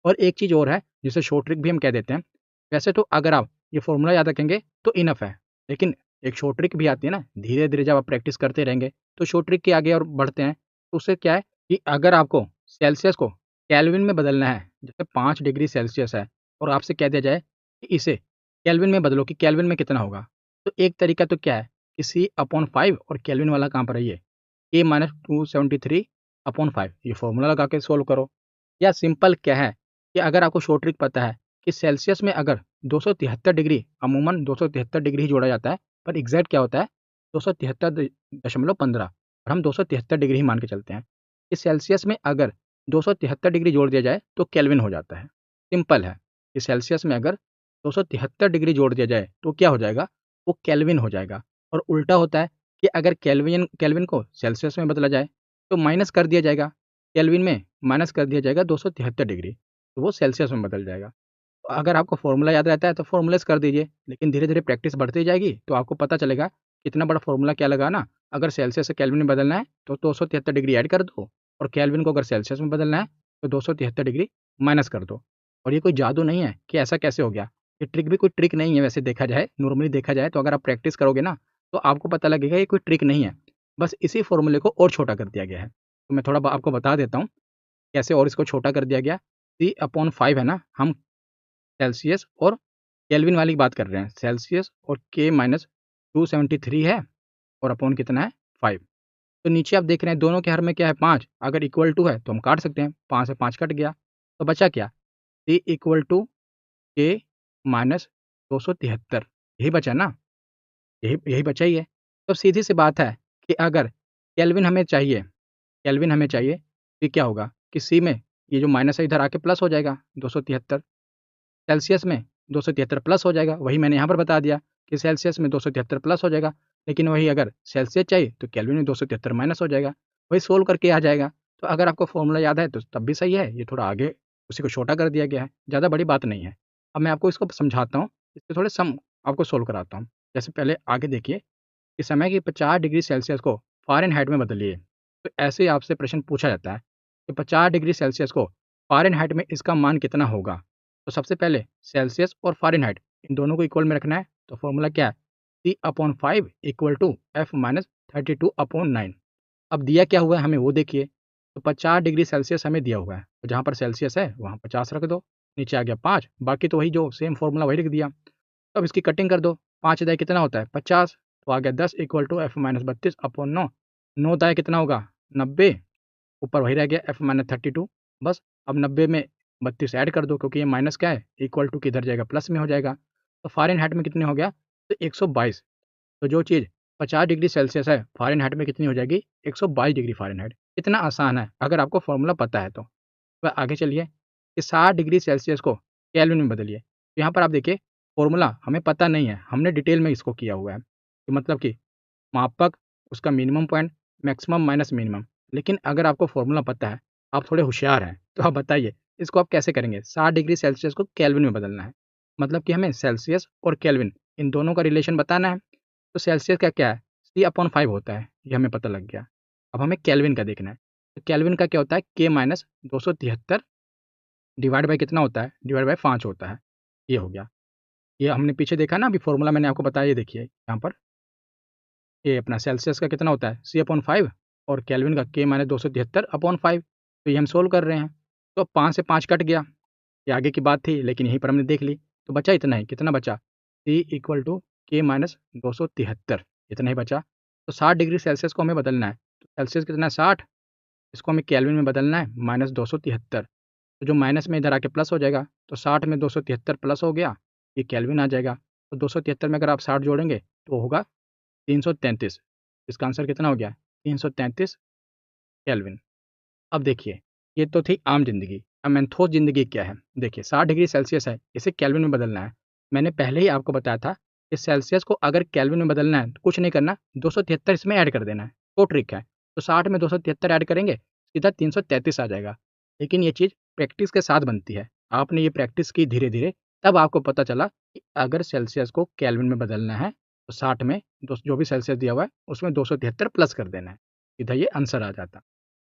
और एक चीज़ और है, जिसे शॉर्ट ट्रिक भी हम कह देते हैं। वैसे तो अगर आप ये फ़ॉर्मूला याद रखेंगे तो इनफ़ है, लेकिन एक शॉर्ट ट्रिक भी आती है ना, धीरे-धीरे जब आप प्रैक्टिस करते रहेंगे, तो शॉर्ट ट्रिक के आगे और बढ़ते हैं। तो उससे क्या है कि अगर आपको सेल्सियस को केल्विन में बदलना है, जैसे 5 डिग्री सेल्सियस है और आपसे कह दिया जाए कि इसे केल्विन में बदलो कि केल्विन में कितना होगा, तो एक तरीका तो क्या है कि C/5 और केल्विन वाला कहाँ पर है ये, K-273/5, ये फ़ॉर्मूला लगा के सोल्व करो। या सिंपल क्या है कि अगर आपको शॉर्ट ट्रिक पता है कि सेल्सियस में अगर 273 डिग्री, अमूमन 273 डिग्री ही जोड़ा जाता है, पर एग्जैक्ट क्या होता है 273.15, और हम 273 डिग्री ही मान के चलते हैं कि सेल्सियस में अगर 273 डिग्री जोड़ दिया जाए तो केल्विन हो जाता है। सिंपल है कि सेल्सियस में अगर 273 डिग्री जोड़ दिया जाए तो क्या हो जाएगा, वो केल्विन हो जाएगा। और उल्टा होता है कि अगर केल्विन केल्विन को सेल्सियस में बदला जाए तो माइनस कर दिया जाएगा, केल्विन में माइनस कर दिया जाएगा 273 डिग्री, तो वो सेल्सियस में बदल जाएगा। अगर आपको फॉर्मूला याद रहता है तो फॉर्मूलेस कर दीजिए, लेकिन धीरे धीरे प्रैक्टिस बढ़ती जाएगी तो आपको पता चलेगा कितना बड़ा फॉर्मूला क्या लगाना। अगर सेल्सियस से केल्विन में बदलना है तो 273 डिग्री ऐड कर दो, और केल्विन को अगर सेल्सियस में बदलना है तो 273 डिग्री माइनस कर दो। और ये कोई जादू नहीं है कि ऐसा कैसे हो गया, ये ट्रिक भी कोई ट्रिक नहीं है। वैसे देखा जाए, नॉर्मली देखा जाए तो अगर आप प्रैक्टिस करोगे ना तो आपको पता लगेगा ये कोई ट्रिक नहीं है, बस इसी फॉर्मूले को और छोटा कर दिया गया है। तो मैं थोड़ा आपको बता देता हूँ कैसे और इसको छोटा कर दिया गया। C/5 है ना, हम सेल्सियस और केल्विन वाली बात कर रहे हैं। सेल्सियस और K-273 है, और अपॉन कितना है 5। तो नीचे आप देख रहे हैं दोनों के हर में क्या है 5, अगर इक्वल टू है तो हम काट सकते हैं, 5 से 5 कट गया तो बचा क्या, C इक्वल टू K-273, यही बचा ना, यही यही बचा ही है। तो सीधी सी बात है कि अगर केल्विन हमें चाहिए, केल्विन हमें चाहिए, तो क्या होगा कि सी में ये जो माइनस है इधर आके प्लस हो जाएगा 273, सेल्सियस में 273 प्लस हो जाएगा, वही मैंने यहाँ पर बता दिया कि सेल्सियस में 273 प्लस हो जाएगा, लेकिन वही अगर सेल्सियस चाहिए तो केल्विन में 273 माइनस हो जाएगा, वही सोल्व करके आ जाएगा। तो अगर आपको फॉर्मूला याद है तो तब भी सही है, ये थोड़ा आगे उसी को छोटा कर दिया गया है, ज़्यादा बड़ी बात नहीं है। अब मैं आपको इसको समझाता हूँ, इसके थोड़े सम आपको सोल्व कराता हूँ। जैसे पहले आगे देखिए कि समय की 50 डिग्री सेल्सियस को फ़ारेनहाइट में बदलिए। तो ऐसे ही आपसे प्रश्न पूछा जाता है कि 50 डिग्री सेल्सियस को फ़ारेनहाइट में इसका मान कितना होगा। तो सबसे पहले सेल्सियस और फ़ारेनहाइट इन दोनों को इक्वल में रखना है। तो फॉर्मूला क्या है, C/5 इक्वल टू F-32/9। अब दिया क्या हुआ है हमें वो देखिए। तो 50 डिग्री सेल्सियस हमें दिया हुआ है, तो जहाँ पर सेल्सियस है वहाँ 50 रख दो, नीचे आ गया 5, बाकी तो वही जो सेम फॉर्मूला वही लिख दिया। तो अब इसकी कटिंग कर दो, 5 दाएँ कितना होता है 50, तो आ गया 10 इक्वल टू F-32/9। 9 दाएँ कितना होगा 90, ऊपर वही रह गया F-32। बस अब 90 में 32 ऐड कर दो, क्योंकि ये माइनस क्या है इक्वल टू किधर जाएगा प्लस में हो जाएगा। तो फ़ारेनहाइट में कितने हो गया, तो 122। तो जो चीज़ 50 डिग्री सेल्सियस है फ़ारेनहाइट में कितनी हो जाएगी 122 डिग्री फ़ारेनहाइट। कितना आसान है अगर आपको फॉर्मूला पता है तो। आगे चलिए कि 60 डिग्री सेल्सियस को केल्विन में बदलिए। तो यहाँ पर आप देखिए फॉर्मूला हमें पता नहीं है, हमने डिटेल में इसको किया हुआ है, तो मतलब कि मापक, उसका minimum point, maximum minus minimum. लेकिन अगर आपको फॉर्मूला पता है, आप थोड़े होशियार हैं, तो आप बताइए इसको आप कैसे करेंगे। 60 डिग्री सेल्सियस को केल्विन में बदलना है, मतलब कि हमें सेल्सियस और केल्विन इन दोनों का रिलेशन बताना है। तो सेल्सियस का क्या है, C/5 होता है, ये हमें पता लग गया। अब हमें केल्विन का देखना है। तो केल्विन का क्या होता है, K-273 डिवाइड बाय कितना होता है, डिवाइड बाय 5 होता है। ये हो गया। ये हमने पीछे देखा ना, अभी फॉर्मूला मैंने आपको बताया, ये देखिए यहाँ पर ये अपना सेल्सियस का कितना होता है C/5, और केल्विन का K-273/5। तो ये हम सोल्व कर रहे हैं। तो 5 से 5 कट गया, ये आगे की बात थी लेकिन यहीं पर हमने देख ली। तो बचा इतना ही, कितना बचा, C इक्वल टू K-273, इतना ही बचा। तो 60 डिग्री सेल्सियस को हमें बदलना है। तो सेल्सियस कितना है 60, इसको हमें केल्विन में बदलना है -273। तो जो माइनस में इधर आके प्लस हो जाएगा, तो 60 में 273 प्लस हो गया, ये केल्विन आ जाएगा। तो 273 में अगर आप 60 जोड़ेंगे तो होगा 333। इसका आंसर कितना हो गया 333 केल्विन। अब देखिए ये तो थी आम ज़िंदगी, अब मेंथोस ज़िंदगी क्या है। देखिए 60 डिग्री सेल्सियस है, इसे केल्विन में बदलना है। मैंने पहले ही आपको बताया था कि सेल्सियस को अगर केल्विन में बदलना है तो कुछ नहीं करना, 273 इसमें ऐड कर देना है, वो ट्रिक है। तो 60 में 273 ऐड करेंगे सीधा 333 आ जाएगा। लेकिन ये चीज़ प्रैक्टिस के साथ बनती है, आपने ये प्रैक्टिस की धीरे धीरे, तब आपको पता चला कि अगर सेल्सियस को केल्विन में बदलना है तो 60 में जो भी सेल्सियस दिया हुआ है उसमें 273 प्लस कर देना है, सीधा ये आंसर आ जाता।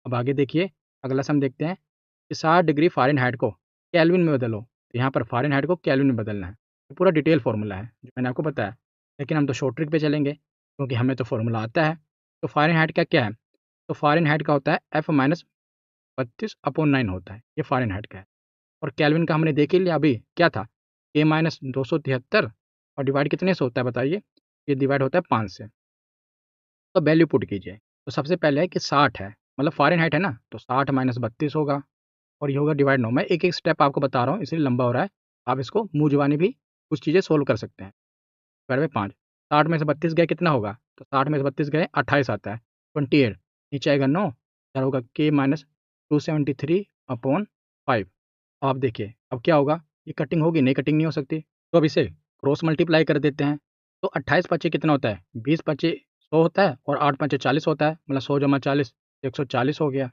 अब आगे देखिए, अगला सम देखते हैं कि 60 डिग्री फ़ारेनहाइट को केल्विन में बदलो। तो यहाँ पर फ़ारेनहाइट को केल्विन में बदलना है। ये पूरा डिटेल फ़ॉर्मूला है जो मैंने आपको बताया, लेकिन हम तो शॉर्ट ट्रिक पे चलेंगे क्योंकि हमें तो फ़ॉर्मूला आता है। तो फ़ारेनहाइट का क्या है, तो फ़ारेनहाइट का होता है F-32/9 होता है, ये फ़ारेनहाइट का है। और केल्विन का हमने देख ही लिया अभी, क्या था K-273, और डिवाइड कितने से होता है बताइए, ये डिवाइड होता है 5 से। तो वैल्यू पुट कीजिए। तो सबसे पहले है कि 60 है, मतलब फ़ारेनहाइट है ना, तो 60 माइनस 32 होगा, और ये होगा डिवाइड 9। मैं एक-एक स्टेप आपको बता रहा हूँ इसलिए लंबा हो रहा है। आप इसको मुँह ज़ुबानी भी कुछ चीज़ें सोल्व कर सकते हैं। डिवाइड बाय 5, 60 में से 32 गए कितना होगा, तो 60 में से 32 गए 28 आता है, 28, नीचे आएगा 9, इधर होगा K-273/5। अब आप देखिए अब क्या होगा, ये कटिंग होगी नहीं, कटिंग नहीं हो सकती, तो अब इसे क्रॉस मल्टीप्लाई कर देते हैं। तो 28 पच्चे कितना होता है, 20 पच्चे 100 होता है, और 8 पंचे 40 होता है, मतलब 100 जमा 40 140 हो गया।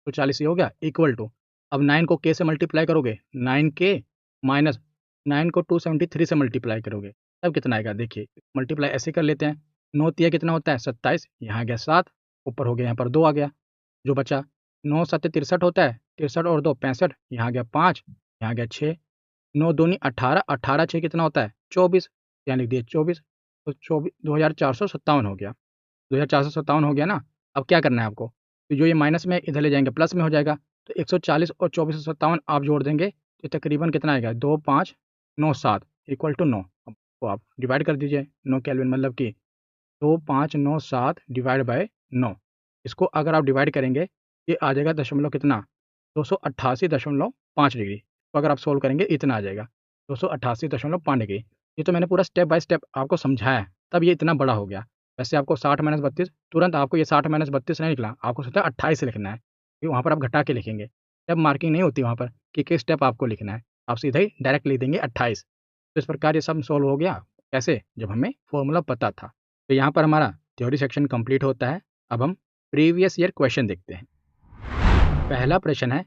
तो 40 ये हो गया इक्वल टू, अब 9 को K से मल्टीप्लाई करोगे, 9K माइनस 9 को 273 से मल्टीप्लाई करोगे तब कितना आएगा, देखिए मल्टीप्लाई ऐसे कर लेते हैं। 9 तिया कितना होता है 27, यहाँ आ गया 7, ऊपर हो गया यहाँ पर 2 आ गया, जो बचा 9 7 63 होता है, 63 और 2 65, यहाँ आ गया 5, यहाँ आ गया 6, 9 दूनी 18, 18 6 कितना होता है 24, यहाँ लिख दिया 24, तो 24 2457 हो गया, 2457 हो गया ना। अब क्या करना है आपको, तो जो ये माइनस में इधर ले जाएंगे प्लस में हो जाएगा, तो 140 और 2457 आप जोड़ देंगे तो तकरीबन कितना आएगा 2597 इक्वल टू 9। अब तो आप डिवाइड कर दीजिए, 9 केल्विन मतलब कि 2597 डिवाइड बाय 9। इसको अगर आप डिवाइड करेंगे ये आ जाएगा दशमलव कितना 288.5 डिग्री। तो अगर आप सोल्व करेंगे इतना आ जाएगा 288.5 डिग्री। ये तो मैंने पूरा स्टेप बाय स्टेप आपको समझाया है, तब ये इतना बड़ा हो गया। वैसे आपको 60 माइनस 32 तुरंत आपको ये 60 माइनस 32 नहीं निकला, आपको सोचा 28 लिखना है, क्योंकि वहाँ पर आप घटा के लिखेंगे, स्टेप मार्किंग नहीं होती वहाँ पर कि किस स्टेप आपको लिखना है, आप सीधा ही डायरेक्ट लिख देंगे 28। तो इस प्रकार ये सब सॉल्व हो गया। कैसे, जब हमें फॉर्मूला पता था। तो यहाँ पर हमारा थ्योरी सेक्शन कंप्लीट होता है। अब हम प्रीवियस ईयर क्वेश्चन देखते हैं। पहला प्रश्न है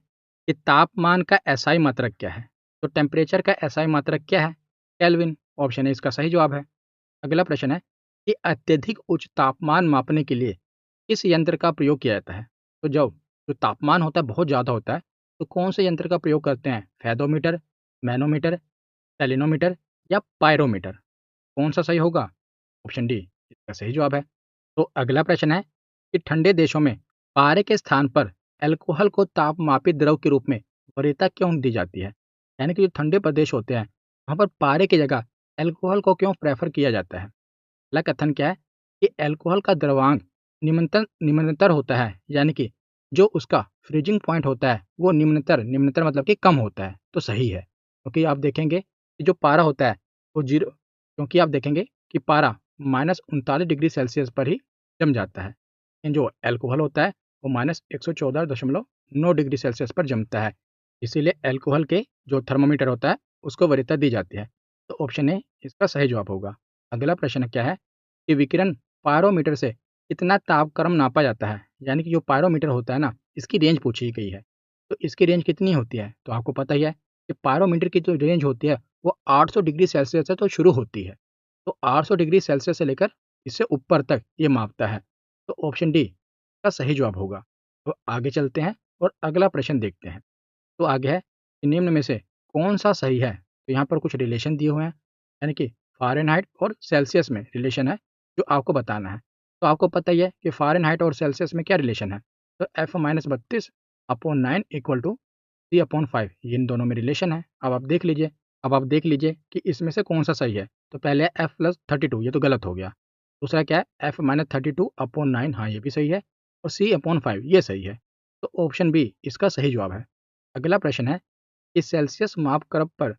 कि तापमान का एसआई मात्रक क्या है। तो टेम्परेचर का एसआई मात्रक क्या है, केल्विन, ऑप्शन है इसका सही जवाब है। अगला प्रश्न है कि अत्यधिक उच्च तापमान मापने के लिए किस यंत्र का प्रयोग किया जाता है। तो जो तापमान होता है बहुत ज़्यादा होता है, तो कौन से यंत्र का प्रयोग करते हैं, फेदोमीटर, मैनोमीटर, सेलिनोमीटर या पायरोमीटर। कौन सा सही होगा, ऑप्शन डी इसका सही जवाब है। तो अगला प्रश्न है कि ठंडे देशों में पारे के स्थान पर अल्कोहल को तापमापित द्रव के रूप में वरीयता क्यों दी जाती है। यानी कि जो ठंडे प्रदेश होते हैं वहाँ पर पारे की जगह अल्कोहल को क्यों प्रेफर किया जाता है। पहला कथन क्या है कि अल्कोहल का द्रवांक निम्नतर होता है, यानी कि जो उसका फ्रीजिंग पॉइंट होता है वो निम्नतर मतलब कि कम होता है, तो सही है। क्योंकि आप देखेंगे कि जो पारा होता है वो जीरो, क्योंकि आप देखेंगे कि पारा -39 डिग्री सेल्सियस पर ही जम जाता है, लेकिन जो अल्कोहल होता है वो -114.9 डिग्री सेल्सियस पर जमता है। इसीलिए अल्कोहल के जो थर्मोमीटर होता है उसको वरीयता दी जाती है। तो ऑप्शन ए इसका सही जवाब होगा। अगला प्रश्न क्या है कि विकिरण पायरोमीटर से कितना तापक्रम नापा जाता है। यानी कि जो पायरोमीटर होता है ना, इसकी रेंज पूछी गई है। तो इसकी रेंज कितनी होती है, तो आपको पता ही है कि पायरोमीटर की जो रेंज होती है वो 800 डिग्री सेल्सियस से तो शुरू होती है। तो 800 डिग्री सेल्सियस से लेकर इससे ऊपर तक ये मापता है। तो ऑप्शन डी का सही जवाब होगा। तो आगे चलते हैं और अगला प्रश्न देखते हैं। तो आगे है कि निम्न में से कौन सा सही है। तो यहाँ पर कुछ रिलेशन दिए हुए हैं, यानी कि फ़ारेनहाइट और सेल्सियस में रिलेशन है जो आपको बताना है। तो आपको पता ही है कि फ़ारेनहाइट और सेल्सियस में क्या रिलेशन है। तो F-32/9 इक्वल टू C/5, ये इन दोनों में रिलेशन है। अब आप देख लीजिए कि इसमें से कौन सा सही है। तो पहले है F+32, ये तो गलत हो गया। दूसरा क्या है F-32/9, हाँ ये भी सही है। और C/5 ये सही है। तो ऑप्शन बी इसका सही जवाब है। अगला प्रश्न है कि सेल्सियस मापक्रम पर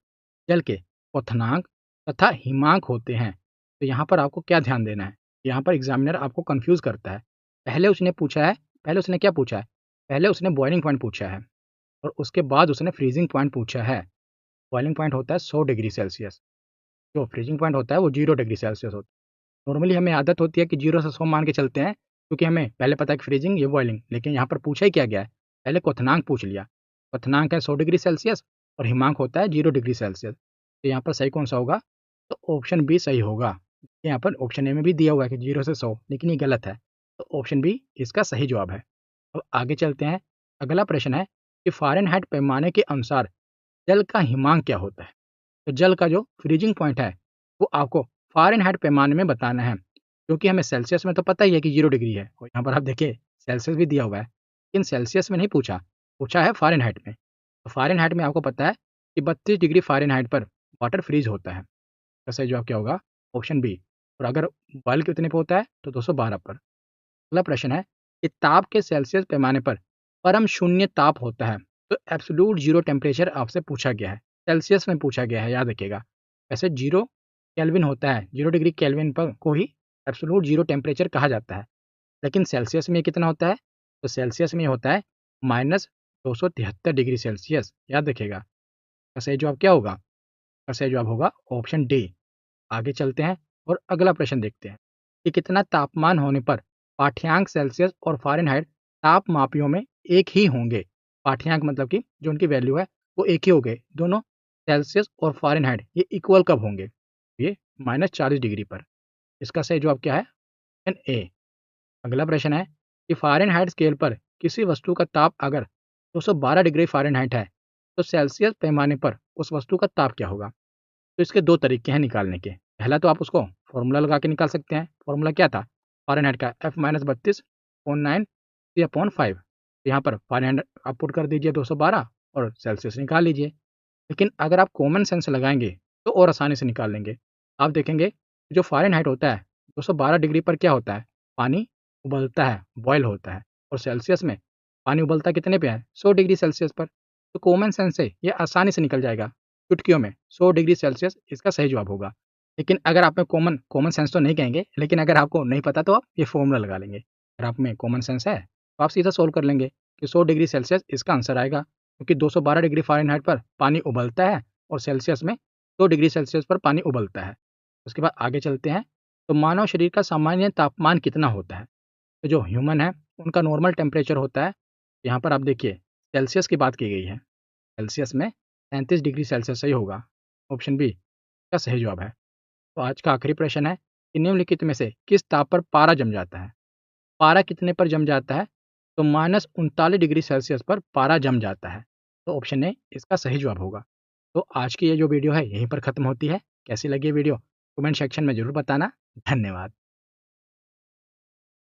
जल के क्वथनांक तथा हिमांक होते हैं। तो यहाँ पर आपको क्या ध्यान देना है, यहाँ पर एग्जामिनर आपको कंफ्यूज करता है। पहले उसने क्या पूछा है, पहले उसने बॉइलिंग पॉइंट पूछा है और उसके बाद उसने फ्रीजिंग पॉइंट पूछा है। बॉइलिंग पॉइंट होता है 100 डिग्री सेल्सियस, जो फ्रीजिंग पॉइंट होता है वो 0 डिग्री सेल्सियस होता है। नॉर्मली हमें आदत होती है कि 0 से 100 मान के चलते हैं, क्योंकि हमें पहले पता है कि फ्रीजिंग ये बॉइलिंग, लेकिन यहाँ पर पूछा ही क्या गया है, पहले क्वथनांक पूछ लिया। क्वथनांक है 100 डिग्री सेल्सियस और हिमांक होता है 0 डिग्री सेल्सियस। तो यहाँ पर सही कौन सा होगा, तो ऑप्शन बी सही होगा। यहाँ पर ऑप्शन ए में भी दिया हुआ है कि 0 से 100, लेकिन ये गलत है। तो ऑप्शन बी इसका सही जवाब है। अब आगे चलते हैं। अगला प्रश्न है कि फ़ारेनहाइट पैमाने के अनुसार जल का हिमांक क्या होता है। तो जल का जो फ्रीजिंग पॉइंट है वो आपको फ़ारेनहाइट पैमाने में बताना है, क्योंकि हमें सेल्सियस में तो पता ही है कि 0 डिग्री है और यहाँ पर आप देखिए सेल्सियस भी दिया हुआ है, लेकिन सेल्सियस में नहीं पूछा, पूछा है फ़ारेनहाइट में। तो फ़ारेनहाइट में आपको पता है कि 32 डिग्री फ़ारेनहाइट पर वाटर फ्रीज होता है। तो सही जवाब क्या होगा, ऑप्शन बी। और अगर बॉयल कितने पे होता है तो 212 पर। अगला प्रश्न है कि ताप के सेल्सियस पैमाने पर परम शून्य ताप होता है। तो एब्सोल्यूट जीरो टेम्परेचर आपसे पूछा गया है, सेल्सियस में पूछा गया है, याद रखिएगा। वैसे 0 केल्विन होता है, 0 डिग्री केल्विन पर को ही एब्सोल्यूट जीरो टेम्परेचर कहा जाता है, लेकिन सेल्सियस में कितना होता है, तो सेल्सियस में होता है -273 डिग्री सेल्सियस, याद रखिएगा। का सही जवाब क्या होगा, का सही जवाब होगा ऑप्शन डी। आगे चलते हैं और अगला प्रश्न देखते हैं कि कितना तापमान होने पर पाठ्यांक सेल्सियस और फ़ारेनहाइट तापमापियों में एक ही होंगे। पाठ्यांक मतलब कि जो उनकी वैल्यू है वो एक ही हो गए दोनों। सेल्सियस और फ़ारेनहाइट ये इक्वल कब होंगे? ये -40 डिग्री पर। इसका सही जवाब क्या है? Option A. अगला प्रश्न है कि फ़ारेनहाइट स्केल पर किसी वस्तु का ताप अगर 212 डिग्री फ़ारेनहाइट है, तो सेल्सियस पैमाने पर उस वस्तु का ताप क्या होगा? तो इसके 2 तरीके हैं निकालने के। पहला तो आप उसको फ़ॉर्मूला लगा के निकाल सकते हैं। फ़ॉर्मूला क्या था? फ़ारेनहाइट का F-32/9 C/5। यहाँ पर फ़ारेनहाइट आप पुट कर दीजिए 212 और सेल्सियस निकाल लीजिए। लेकिन अगर आप कॉमन सेंस लगाएँगे तो और आसानी से निकाल लेंगे। आप देखेंगे जो फ़ारेनहाइट होता है 212 डिग्री पर क्या होता है? पानी उबलता है, बॉयल होता है और सेल्सियस में पानी उबलता कितने पे है? 100 डिग्री सेल्सियस पर। तो कॉमन सेंस से ये आसानी से निकल जाएगा। चुटकियों में 100 डिग्री सेल्सियस इसका सही जवाब होगा। लेकिन अगर आप में कॉमन कॉमन सेंस तो नहीं कहेंगे, लेकिन अगर आपको नहीं पता तो आप ये फ़ॉर्मूला लगा लेंगे। अगर आप में कॉमन सेंस है, तो आप सीधा सोल्व कर लेंगे कि 100 डिग्री सेल्सियस इसका आंसर आएगा, क्योंकि 212 डिग्री फ़ारेनहाइट पर पानी उबलता है और सेल्सियस में 100 डिग्री सेल्सियस पर पानी उबलता है। उसके बाद आगे चलते हैं, तो मानव शरीर का सामान्य तापमान कितना होता है? तो जो ह्यूमन है, उनका नॉर्मल टेम्परेचर होता है, यहाँ पर आप देखिए सेल्सियस की बात की गई है। सेल्सियस में 33 डिग्री सेल्सियस सही होगा। ऑप्शन बी का सही जवाब है। तो आज का आखिरी प्रश्न है कि निम्नलिखित में से किस ताप पर पारा जम जाता है? पारा कितने पर जम जाता है? तो -39 डिग्री सेल्सियस पर पारा जम जाता है। तो ऑप्शन ए इसका सही जवाब होगा। तो आज की ये जो वीडियो है यहीं पर ख़त्म होती है। कैसी लगी वीडियो? कमेंट सेक्शन में ज़रूर बताना। धन्यवाद।